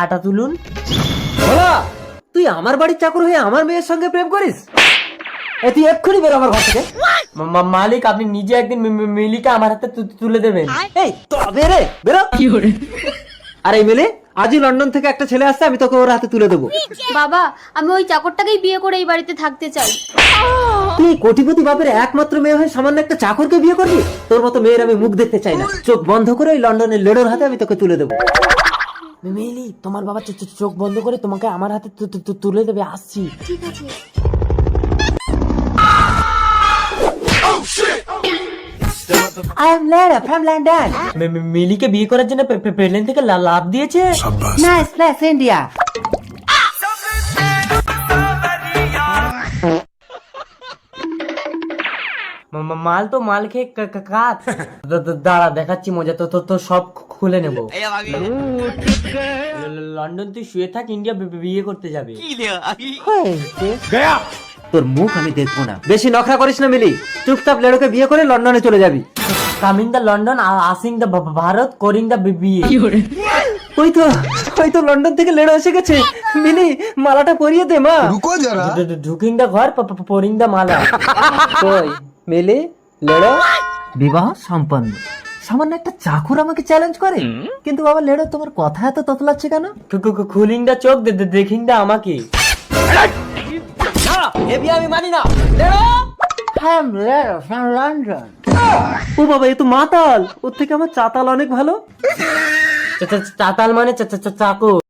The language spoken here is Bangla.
আটা তুলুন। বলা, তুই আমার বাড়ির চাকর হয়ে আমার মেয়ের সঙ্গে প্রেম করিস? তুই এক্ষুনি বেরো আমার ঘর থেকে। মালিক, আপনি নিজে একদিন মিলিকে আমার হাতে তুলে দেবেন। এই তবে রে, বেরো। আর এই মেলে, আজই লন্ডন থেকে একটা ছেলে আসছে, আমি তোকে ওর হাতে তুলে দেবো। বাবা, আমি ওই চাকরটাকেই বিয়ে করে এই বাড়িতে থাকতে চাই। তুই কোটিপতি বাপের একমাত্র মেয়ে হয়ে সামান্য একটা চাকরকে বিয়ে করবি? তোর মতো মেয়ের আমি মুখ দেখতে চাই না। চোখ বন্ধ করে ওই লন্ডনের লেডোর হাতে আমি তোকে তুলে দেবো। মিলি, তোমার বাবা চোখ বন্ধ করে তোমাকে আমার হাতে তুলে দেবে। আসছি। ঠিক আছে। I am Lara from London. মিলিকে বিয়ে করার জন্য প্লেন থেকে লাভ দিয়েছে। Nice place, India. মাল তো মাল খেয়ে কাত। দাঁড়া, দেখাচ্ছি মজা। তো তো সব খুলে নেব। লন্ডন তুই শুয়ে থাক, ইন্ডিয়া বিয়ে করতে যাবে। তোর মুখ আমি দেখবো না। বেশি নখরা করিস না মিলি, চুপচাপ লেডোকে বিয়ে করে লন্ডনে চলে যাবি। কামিং দা লন্ডন, আসিং দা ভারত, করিং দা বিয়ে। ওই তো লন্ডন থেকে লেডো এসে গেছে। মিলি, মালাটা পরিয়ে দে মা। ঢুকিং দা ঘর, পরিং দা মালা। কই মিলি, লেডো বিবাহ সম্পন্ন। সামান্য একটা চাকর আমাকে চ্যালেঞ্জ করে, কিন্তু বাবা লেডো তোমার কথা এত ততলাচ্ছে কেন? খুলিং দা চোখ, দেখিং দা আমাকে। এ বিয়ে আমি মানি না। লন্ডন। ও বাবা, এ তো মাতাল। ওর থেকে আমার চাতাল অনেক ভালো। চাতাল মানে চাকু।